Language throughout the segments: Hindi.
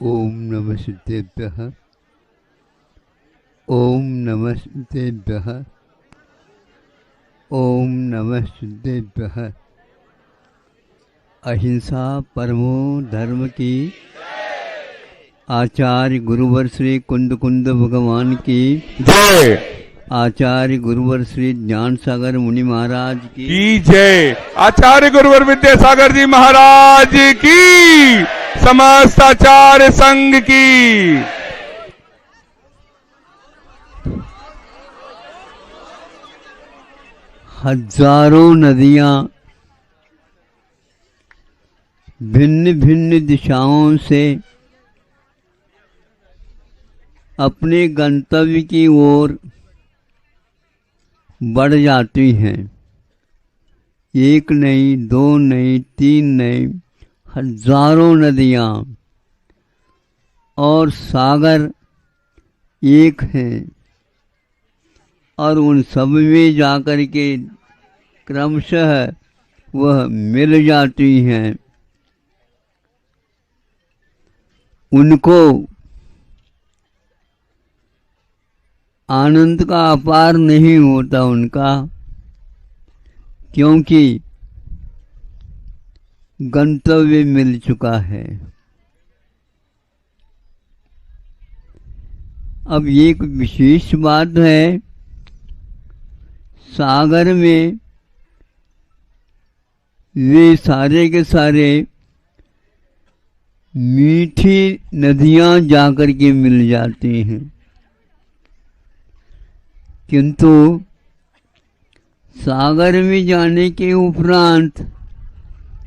ओम नमः सिद्धेभ्यः। ओम नमः सिद्धेभ्यः। ओम नमः सिद्धेभ्यः। अहिंसा परमो धर्म की। आचार्य गुरुवर श्री कुंद कुंद भगवान की जय। आचार्य गुरुवर श्री ज्ञान सागर मुनि महाराज की जय। आचार्य गुरुवर विद्यासागर जी महाराज की, समस्त आचार्य संघ की। हजारों नदियां भिन्न भिन्न दिशाओं से अपने गंतव्य की ओर बढ़ जाती हैं। एक नहीं, दो नहीं, तीन नहीं, हजारों नदियां और सागर एक हैं और उन सब में जाकर के क्रमशः वह मिल जाती हैं। उनको आनंद का अपार नहीं होता उनका, क्योंकि गंतव्य मिल चुका है। अब एक विशेष बात है, सागर में वे सारे के सारे मीठी नदियां जाकर के मिल जाती हैं, किंतु सागर में जाने के उपरांत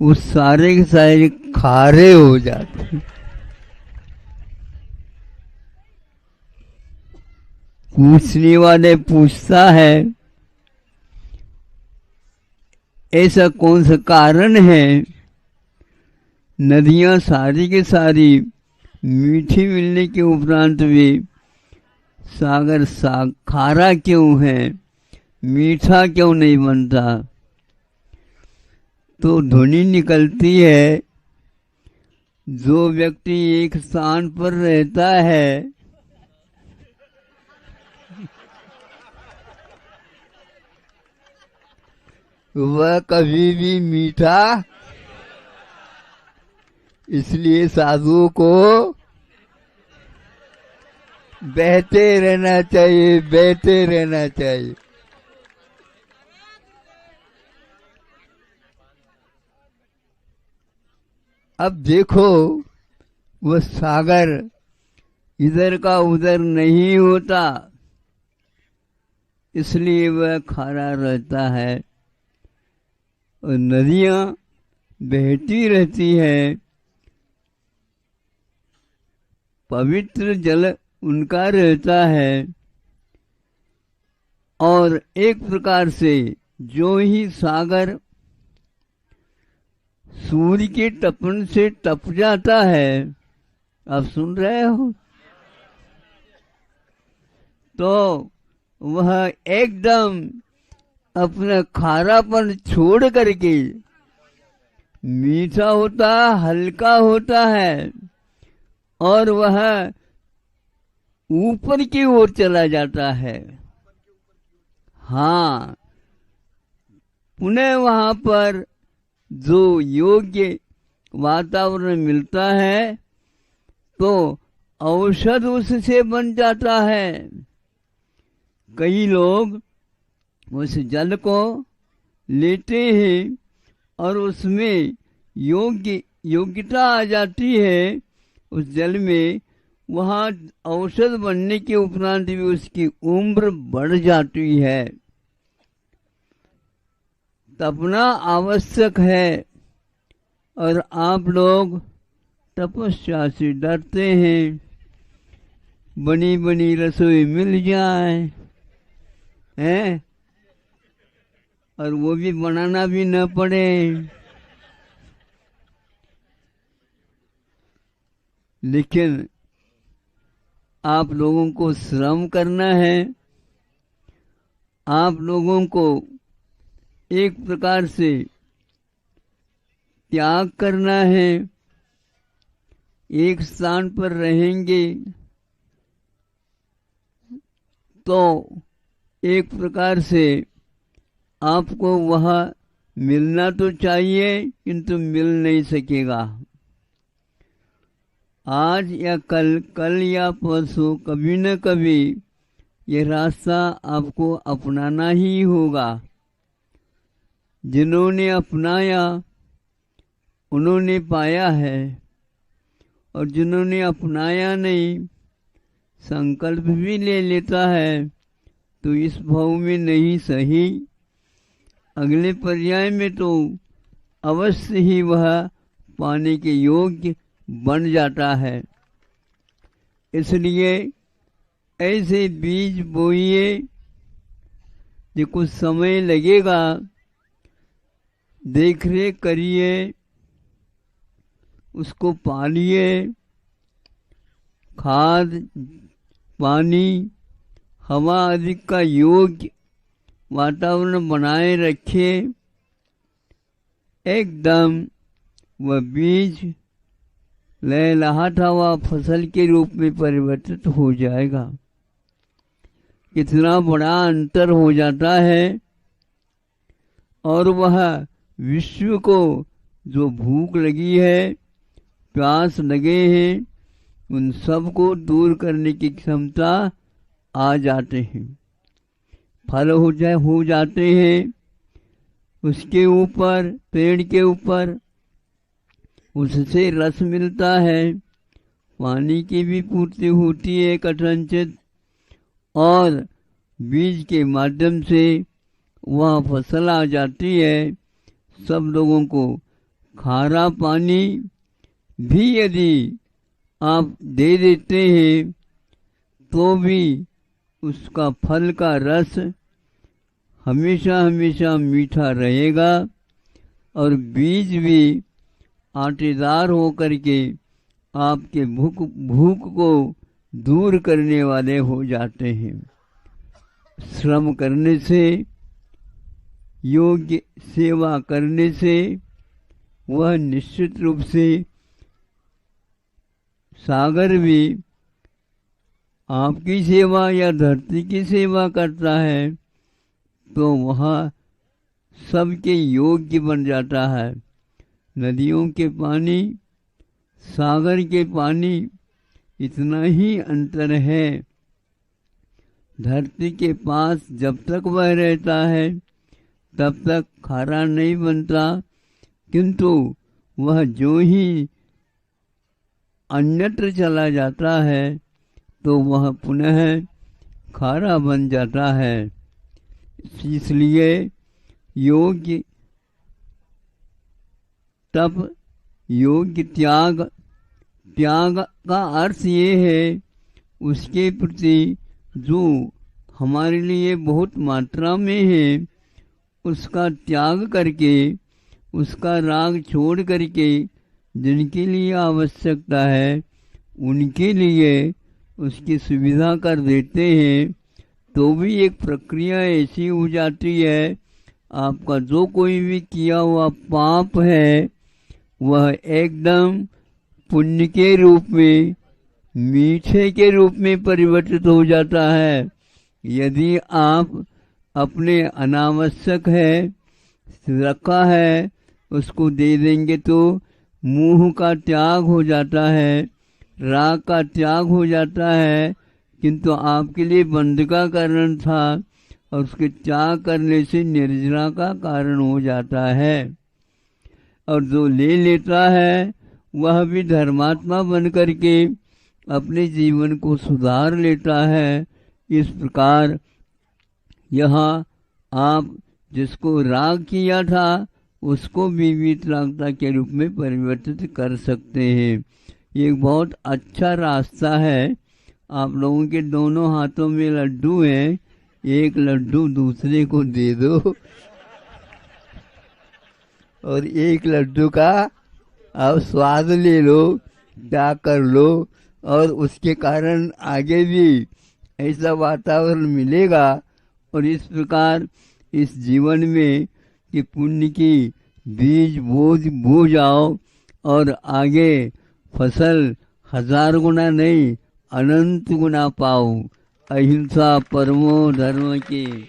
वो सारे के सारे खारे हो जाते हैं। पूछने वाले पूछता है, ऐसा कौन सा कारण है नदियां सारी के सारी मीठी मिलने के उपरांत भी सागर खारा क्यों है, मीठा क्यों नहीं बनता? तो ध्वनि निकलती है, जो व्यक्ति एक स्थान पर रहता है वह कभी भी मीठा, इसलिए साधुओं को बहते रहना चाहिए, बहते रहना चाहिए। अब देखो, वह सागर इधर का उधर नहीं होता, इसलिए वह खारा रहता है और नदियां बहती रहती है। पवित्र जल उनका रहता है और एक प्रकार से जो ही सागर सूर्य के तपन से तप जाता है, आप सुन रहे हो, तो वह एकदम अपना खारापन छोड़ करके मीठा होता, हल्का होता है और वह ऊपर की ओर चला जाता है। हाँ, पुनः वहां पर जो योग्य वातावरण मिलता है तो औषध उससे बन जाता है। कई लोग उस जल को लेते हैं और उसमें योग्यता आ जाती है उस जल में, वहाँ औषध बनने के उपरांत भी उसकी उम्र बढ़ जाती है। तपना आवश्यक है और आप लोग तपस्या से डरते हैं, बनी बनी रसोई मिल जाए हैं और वो भी बनाना भी न पड़े। लेकिन आप लोगों को श्रम करना है, आप लोगों को एक प्रकार से त्याग करना है, एक स्थान पर रहेंगे तो एक प्रकार से आपको वह मिलना तो चाहिए किंतु मिल नहीं सकेगा। आज या कल या परसों कभी न कभी ये रास्ता आपको अपनाना ही होगा। जिन्होंने अपनाया उन्होंने पाया है, और जिन्होंने अपनाया नहीं, संकल्प भी ले लेता है तो इस भाव में नहीं सही, अगले पर्याय में तो अवश्य ही वह पाने के योग्य बन जाता है। इसलिए ऐसे बीज बोइए जो कुछ समय लगेगा, देख रेख करिए, उसको पालिए, खाद पानी हवा आदि का योग्य वातावरण बनाए रखिए। एकदम वह बीज लहलहाता हुआ फसल के रूप में परिवर्तित हो जाएगा। कितना बड़ा अंतर हो जाता है। और वह विश्व को जो भूख लगी है, प्यास लगे हैं, उन सब को दूर करने की क्षमता आ जाते हैं। फल हो जाते हैं उसके ऊपर, पेड़ के ऊपर, उससे रस मिलता है, पानी की भी पूर्ति होती है कथनचित, और बीज के माध्यम से वह फसल आ जाती है। सब लोगों को खारा पानी भी यदि आप दे देते हैं तो भी उसका फल का रस हमेशा हमेशा मीठा रहेगा, और बीज भी आटेदार होकर के आपके भूख को दूर करने वाले हो जाते हैं। श्रम करने से, योग्य सेवा करने से वह निश्चित रूप से सागर भी आपकी सेवा या धरती की सेवा करता है तो वह सबके योग्य बन जाता है। नदियों के पानी, सागर के पानी, इतना ही अंतर है। धरती के पास जब तक वह रहता है तब तक खारा नहीं बनता, किंतु वह जो ही अन्यत्र चला जाता है तो वह पुनः खारा बन जाता है। इसलिए योग्य तप, योग्य त्याग, त्याग का अर्थ ये है उसके प्रति जो हमारे लिए बहुत मात्रा में है उसका त्याग करके, उसका राग छोड़ करके जिनके लिए आवश्यकता है उनके लिए उसकी सुविधा कर देते हैं। तो भी एक प्रक्रिया ऐसी हो जाती है, आपका जो कोई भी किया हुआ पाप है वह एकदम पुण्य के रूप में, मीठे के रूप में परिवर्तित हो जाता है। यदि आप अपने अनावश्यक है रखा है उसको दे देंगे तो मोह का त्याग हो जाता है, राग का त्याग हो जाता है, किंतु आपके लिए बंध का कारण था और उसके त्याग करने से निर्जरा का कारण हो जाता है। और जो ले लेता है वह भी धर्मात्मा बन करके अपने जीवन को सुधार लेता है। इस प्रकार यहाँ आप जिसको राग किया था उसको भी वीतरागता के रूप में परिवर्तित कर सकते हैं। ये एक बहुत अच्छा रास्ता है। आप लोगों के दोनों हाथों में लड्डू हैं, एक लड्डू दूसरे को दे दो और एक लड्डू का आप स्वाद ले लो, त्याग कर लो, और उसके कारण आगे भी ऐसा वातावरण मिलेगा। और इस प्रकार इस जीवन में कि पुण्य की बीज बो जाओ और आगे फसल हजार गुना नहीं, अनंत गुना पाओ। अहिंसा परमो धर्म की।